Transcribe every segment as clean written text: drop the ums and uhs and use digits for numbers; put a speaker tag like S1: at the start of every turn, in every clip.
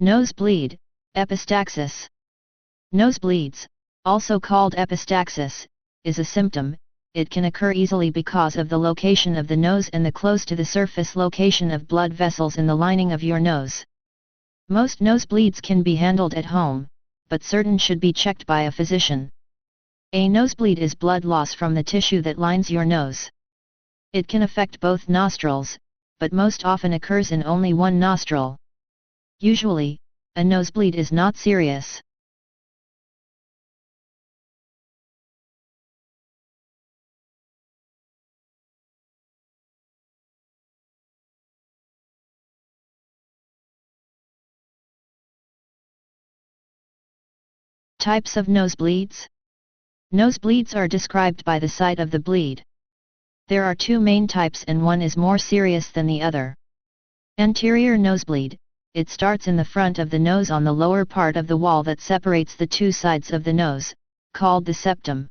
S1: Nosebleed, epistaxis. Nosebleeds, also called epistaxis, is a symptom. It can occur easily because of the location of the nose and the close to the surface location of blood vessels in the lining of your nose. Most nosebleeds can be handled at home, but certain should be checked by a physician. A nosebleed is blood loss from the tissue that lines your nose. It can affect both nostrils, but most often occurs in only one nostril. Usually, a nosebleed is not serious. Types of nosebleeds. Nosebleeds are described by the site of the bleed. There are two main types and one is more serious than the other. Anterior nosebleed, it starts in the front of the nose on the lower part of the wall that separates the two sides of the nose, called the septum.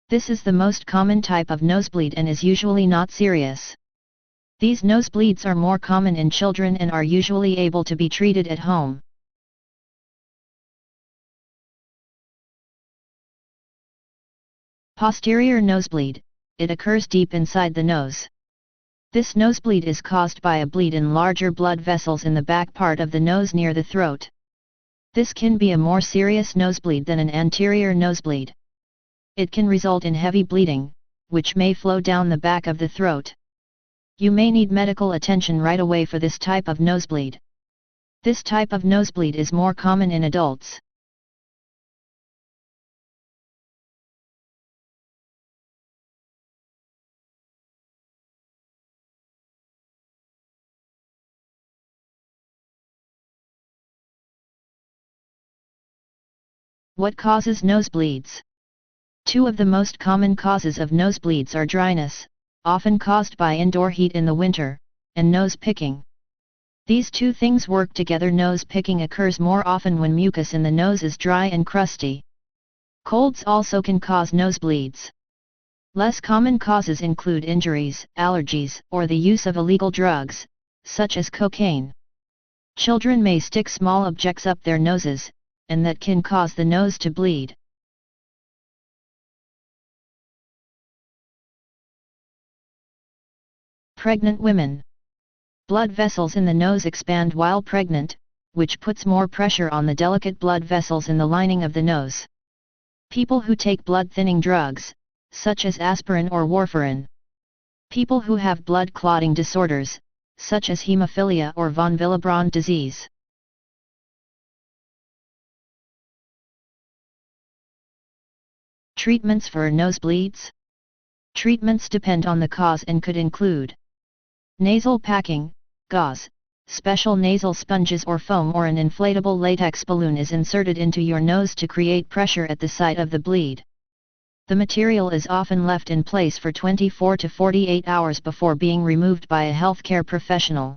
S1: This is the most common type of nosebleed and is usually not serious. These nosebleeds are more common in children and are usually able to be treated at home. Posterior nosebleed, it occurs deep inside the nose. This nosebleed is caused by a bleed in larger blood vessels in the back part of the nose near the throat. This can be a more serious nosebleed than an anterior nosebleed. It can result in heavy bleeding, which may flow down the back of the throat. You may need medical attention right away for this type of nosebleed. This type of nosebleed is more common in adults. What causes nosebleeds? Two of the most common causes of nosebleeds are dryness, often caused by indoor heat in the winter, and nose picking. These two things work together. Nose picking occurs more often when mucus in the nose is dry and crusty. Colds also can cause nosebleeds. Less common causes include injuries, allergies, or the use of illegal drugs, such as cocaine. Children may stick small objects up their noses, and that can cause the nose to bleed. Pregnant women. Blood vessels in the nose expand while pregnant, which puts more pressure on the delicate blood vessels in the lining of the nose. People who take blood-thinning drugs, such as aspirin or warfarin. People who have blood clotting disorders, such as hemophilia or von Willebrand disease. Treatments for nosebleeds. Treatments depend on the cause and could include nasal packing, gauze, special nasal sponges or foam, or an inflatable latex balloon is inserted into your nose to create pressure at the site of the bleed. The material is often left in place for 24 to 48 hours before being removed by a healthcare professional.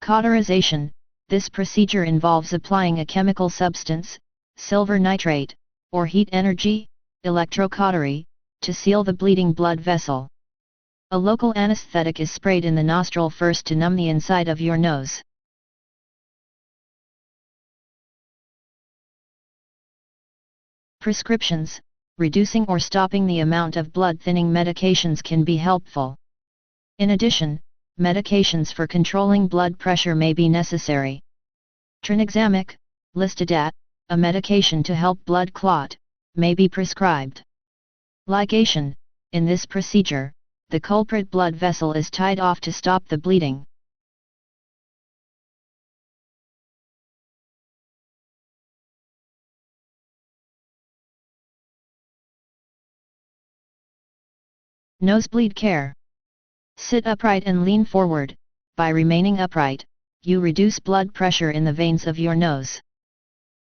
S1: Cauterization. This procedure involves applying a chemical substance, silver nitrate, or heat energy, electrocautery, to seal the bleeding blood vessel. A local anesthetic is sprayed in the nostril first to numb the inside of your nose. Prescriptions. Reducing or stopping the amount of blood-thinning medications can be helpful. In addition, medications for controlling blood pressure may be necessary. Tranexamic, Listidat, a medication to help blood clot, may be prescribed. Ligation. In this procedure, the culprit blood vessel is tied off to stop the bleeding. Nosebleed care. Sit upright and lean forward. By remaining upright, you reduce blood pressure in the veins of your nose.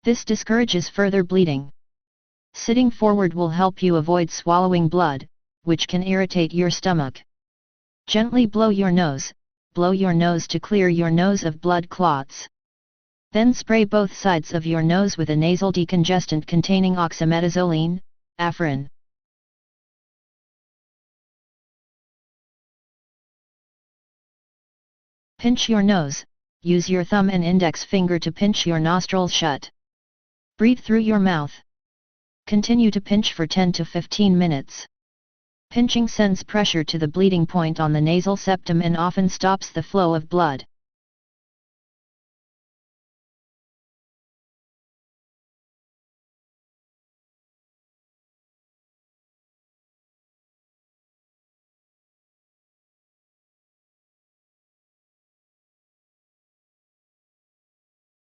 S1: This discourages further bleeding. Sitting forward will help you avoid swallowing blood, which can irritate your stomach. Gently blow your nose to clear your nose of blood clots. Then spray both sides of your nose with a nasal decongestant containing oxymetazoline, Afrin. Pinch your nose, use your thumb and index finger to pinch your nostrils shut. Breathe through your mouth. Continue to pinch for 10 to 15 minutes. Pinching sends pressure to the bleeding point on the nasal septum and often stops the flow of blood.